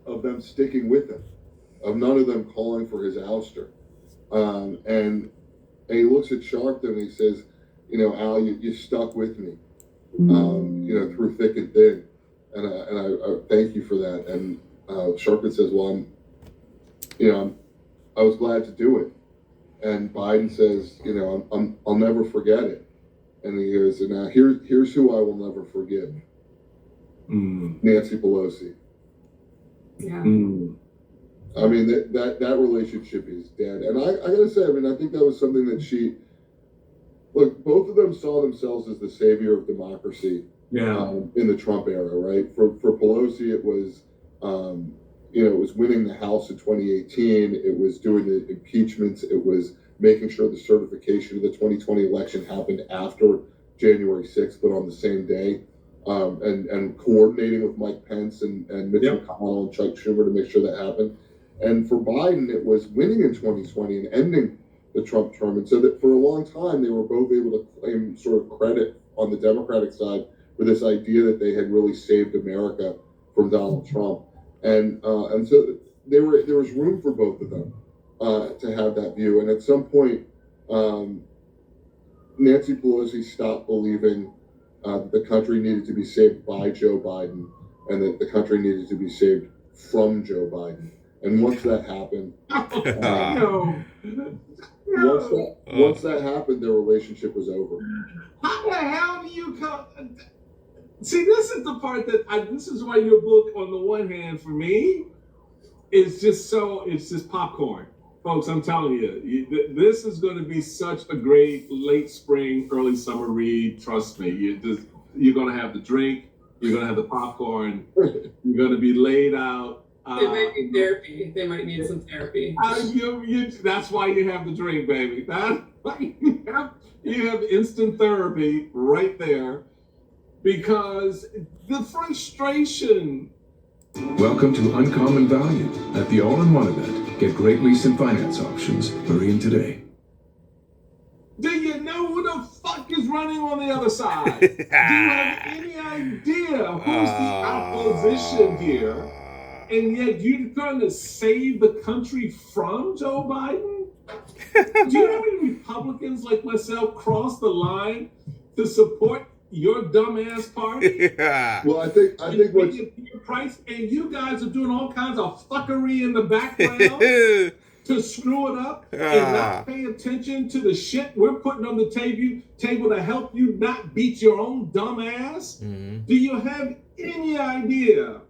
of them sticking with him, of none of them calling for his ouster. And he looks at Sharpton and he says, Al, you stuck with me, through thick and thin. And I thank you for that. And Sharpton says, well, I was glad to do it. And Biden says, I'll never forget it. And he goes, and now here's who I will never forgive. Nancy Pelosi. Yeah. I mean, that relationship is dead. And I gotta say, I think that was something that both of them saw themselves as the savior of democracy. Yeah. In the Trump era, right? For Pelosi, it was, it was winning the House in 2018. It was doing the impeachments. It was making sure the certification of the 2020 election happened after January 6th, but on the same day. And coordinating with Mike Pence and Mitch McConnell and Chuck Schumer to make sure that happened. And for Biden, it was winning in 2020 and ending the Trump term. And so that for a long time, they were both able to claim sort of credit on the Democratic side for this idea that they had really saved America from Donald Trump. And so there was room for both of them to have that view. And at some point, Nancy Pelosi stopped believing the country needed to be saved by Joe Biden and that the country needed to be saved from Joe Biden. And once that happened, once that happened, their relationship was over. How the hell do you come? See, this is the part this is why your book, on the one hand, for me, it's just popcorn. Folks, I'm telling you, this is going to be such a great late spring, early summer read. Trust me, you're going to have the drink, you're going to have the popcorn, you're going to be laid out. They might need therapy. They might need some therapy. That's why you have the drink, baby. You have instant therapy right there, because the frustration. Welcome to Uncommon Value at the All-in-One event. Get great lease and finance options. Hurry in today. Do you know who the fuck is running on the other side? Do you have any idea who's the opposition here? And yet you're trying to save the country from Joe Biden? Do you know how many Republicans like myself cross the line to support your dumbass party? Yeah. Well, I think what's your price, and you guys are doing all kinds of fuckery in the background to screw it up and not pay attention to the shit we're putting on the table to help you not beat your own dumb ass. Do you have any idea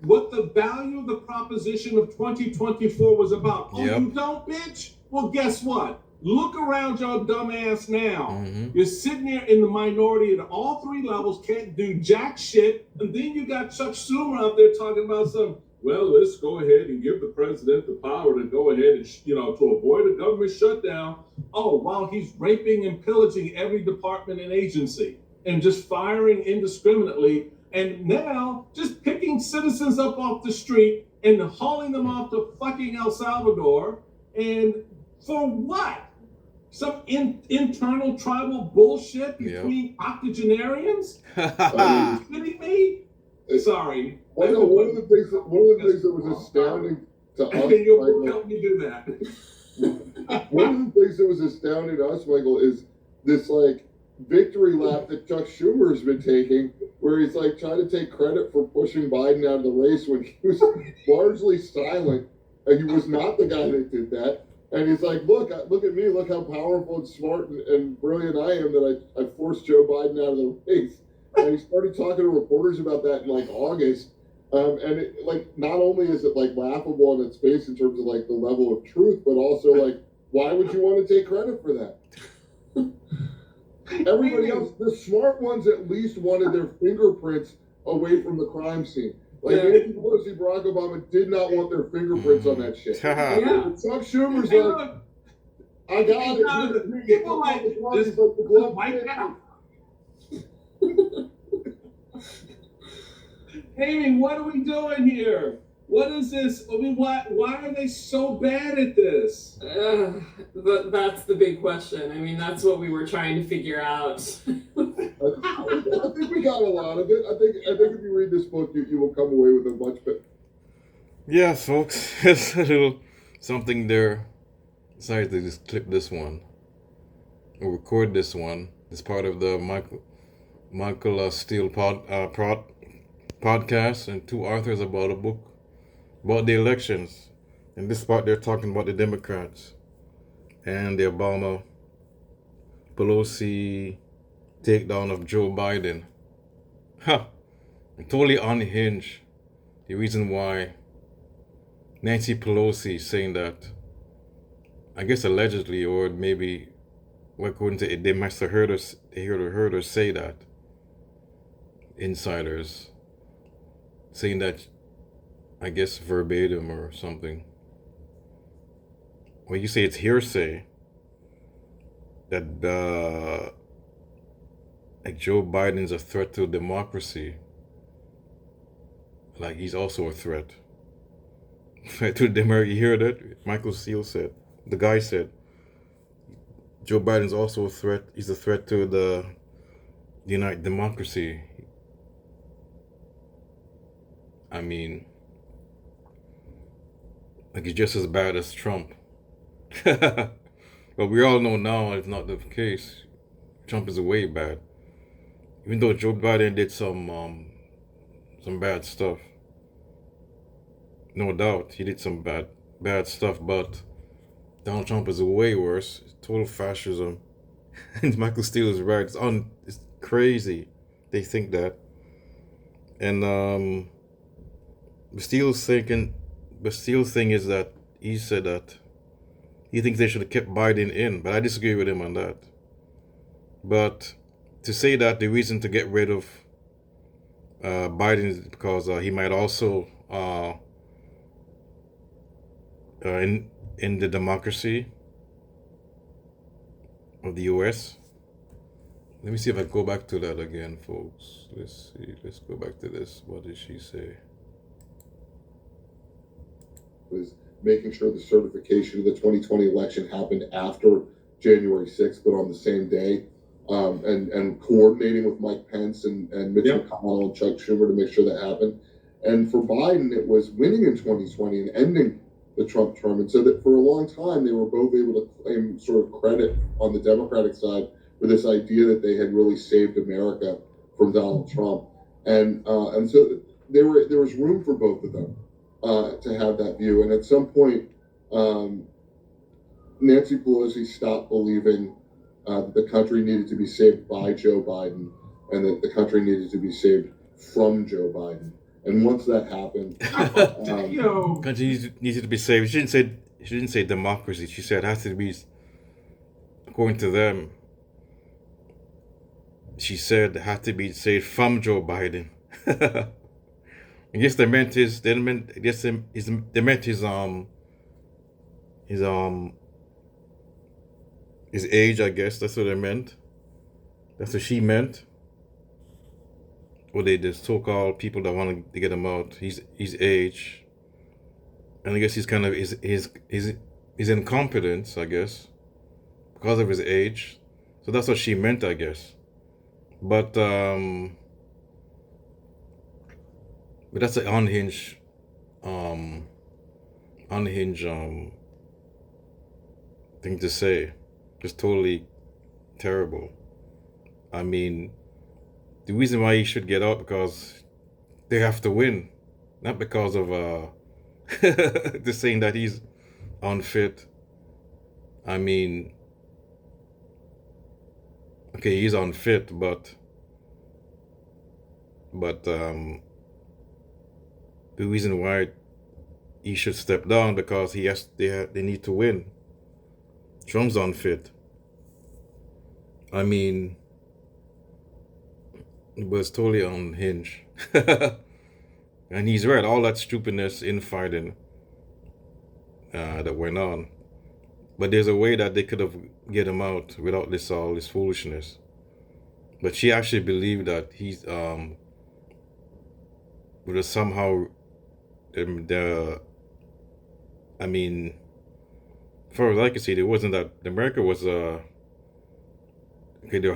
what the value of the proposition of 2024 was about? Oh, you don't, bitch? Well, guess what? Look around your dumb ass now. You're sitting there in the minority at all three levels, can't do jack shit, and then you got Chuck Schumer out there talking about let's go ahead and give the president the power to go ahead and, to avoid a government shutdown. Oh, while he's raping and pillaging every department and agency and just firing indiscriminately, and now just picking citizens up off the street and hauling them off to fucking El Salvador. And for what? Some internal tribal bullshit between octogenarians? Are you kidding me? Sorry. One of the things that was astounding to us, and your book helped me do that. One of the things that was astounding to us, Michael, is this victory lap that Chuck Schumer has been taking, where he's trying to take credit for pushing Biden out of the race when he was largely silent, and he was not the guy that did that. And he's like, look at me, look how powerful and smart and brilliant I am that I forced Joe Biden out of the race. And he started talking to reporters about that in August. And it, not only is it laughable on its face in terms of the level of truth, but also why would you want to take credit for that? Everybody else, the smart ones at least wanted their fingerprints away from the crime scene. Nancy Pelosi, Barack Obama did not want their fingerprints on that shit. Chuck Schumer's I got it. People this white now. Hey, what are we doing here? What is this? I mean, why are they so bad at this? That's the big question. I mean, that's what we were trying to figure out. I think we got a lot of it. I think if you read this book, you will come away with a Yeah, folks, it's a little something there. Decided to just clip this one or record this one. It's part of the Michael Steele podcast and two authors about a book about the elections. In this part, they're talking about the Democrats and the Obama Pelosi takedown of Joe Biden. Ha! Totally unhinged. The reason why Nancy Pelosi saying that, I guess allegedly, or maybe according to it, they must have heard her say that. Insiders saying that, I guess verbatim or something. When you say it's hearsay, that like Joe Biden's a threat to democracy, like he's also a threat. To the America, you hear that? Michael Steele said, the guy said, Joe Biden's also a threat. He's a threat to the United democracy. I mean, like he's just as bad as Trump. But we all know now it's not the case. Trump is way bad. Even though Joe Biden did some bad stuff. No doubt, he did some bad stuff, but Donald Trump is way worse. Total fascism. And Michael Steele is right. It's crazy. They think that. And Steele's thing is that he said that he thinks they should have kept Biden in, but I disagree with him on that. But to say that the reason to get rid of Biden is because he might also in the democracy of the U.S. Let me see if I go back to that again, folks. Let's see. Let's go back to this. What did she say? Was making sure the certification of the 2020 election happened after January 6th, but on the same day, and coordinating with Mike Pence and Mitch McConnell and Chuck Schumer to make sure that happened. And for Biden, it was winning in 2020 and ending the Trump term. And so that for a long time, they were both able to claim sort of credit on the Democratic side for this idea that they had really saved America from Donald Trump. And so there was room for both of them to have that view. And at some point, Nancy Pelosi stopped believing that the country needed to be saved by Joe Biden and that the country needed to be saved from Joe Biden. And once that happened, country needs to be saved. She didn't say democracy. She said it has to be, according to them. She said it had to be saved from Joe Biden. I guess they meant his age. I guess that's what they meant. That's what she meant. Or they the so-called people that want to get him out. His age, and I guess he's kind of his incompetence. I guess because of his age. So that's what she meant, I guess. But that's an unhinged thing to say. Just totally terrible. I mean, the reason why he should get out because they have to win, not because of just saying that he's unfit. I mean, okay, he's unfit, but the reason why he should step down because they need to win. Trump's unfit. I mean, it was totally unhinged. And he's right, all that stupidness infighting that went on. But there's a way that they could have get him out without all this foolishness. But she actually believed that he's would have somehow I mean, as far as I can see, there wasn't that America was okay, their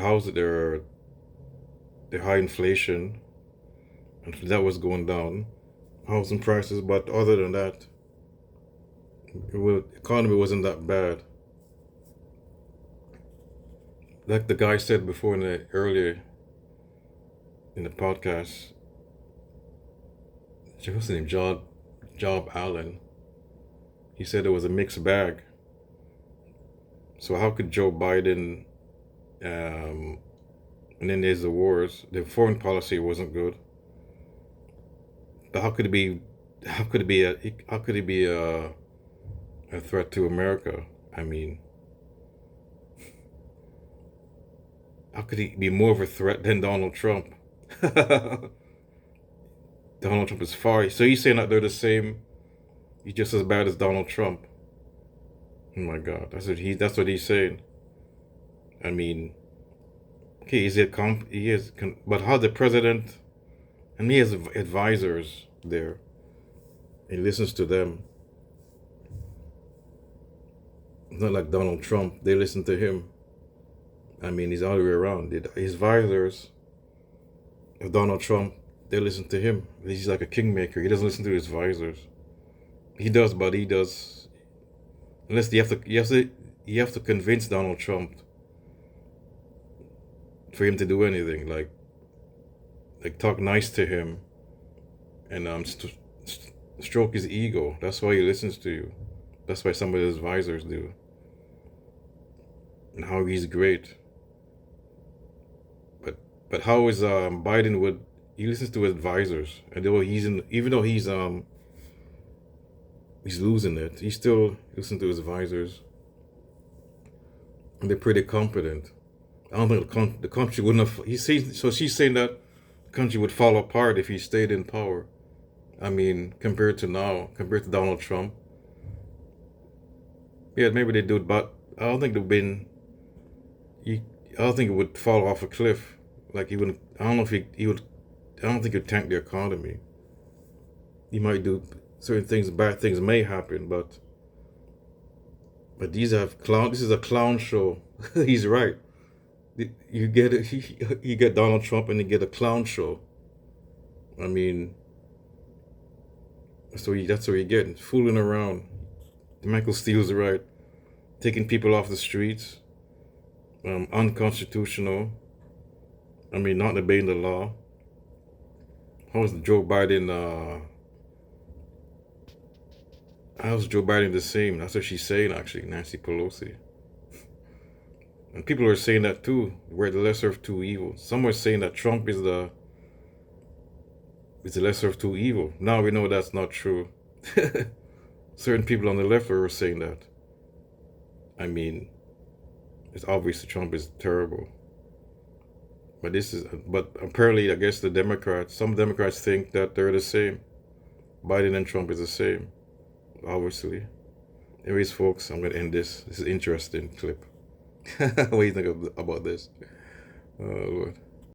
high inflation, and that was going down. housing prices, but other than that, the economy wasn't that bad. Like the guy said before earlier in the podcast, what's his name, Job Allen. He said it was a mixed bag. So how could Joe Biden, and then there's the wars. The foreign policy wasn't good. But how could it be? How could it be a threat to America? I mean, how could he be more of a threat than Donald Trump? Donald Trump is far. So he's saying that they're the same. He's just as bad as Donald Trump. Oh my God, that's what he's saying. I mean, okay, but how the president, and he has advisors there. He listens to them. It's not like Donald Trump. They listen to him. I mean, he's all the way around. His advisors of Donald Trump, they listen to him. He's like a kingmaker. He doesn't listen to his advisors. He does, but he does. Unless you have to convince Donald Trump for him to do anything. Like talk nice to him, and stroke his ego. That's why he listens to you. That's why some of his advisors do. And how he's great. But how is Biden he listens to his advisors, and even though he's losing it, he still listens to his advisors, and they're pretty competent. I don't think the country wouldn't have. She's saying that the country would fall apart if he stayed in power. I mean, compared to Donald Trump. Yeah, maybe they do it, but I don't think I don't think it would fall off a cliff. Like he wouldn't. I don't know if he would. I don't think he'd tank the economy. He might do certain things. Bad things may happen, but these have clown. This is a clown show. He's right. You get it. You get Donald Trump, and you get a clown show. I mean, that's what you get. Fooling around. Michael Steele's right. Taking people off the streets. Unconstitutional. I mean, not obeying the law. How was Joe Biden? How's Joe Biden the same? That's what she's saying, actually, Nancy Pelosi. And people are saying that too. We're the lesser of two evils. Some are saying that Trump is the lesser of two evils. Now we know that's not true. Certain people on the left are saying that. I mean, it's obvious that Trump is terrible. But apparently, I guess some Democrats think that they're the same. Biden and Trump is the same, obviously. Anyways, folks, I'm going to end this. This is an interesting clip. What do you think about this? Oh, Lord.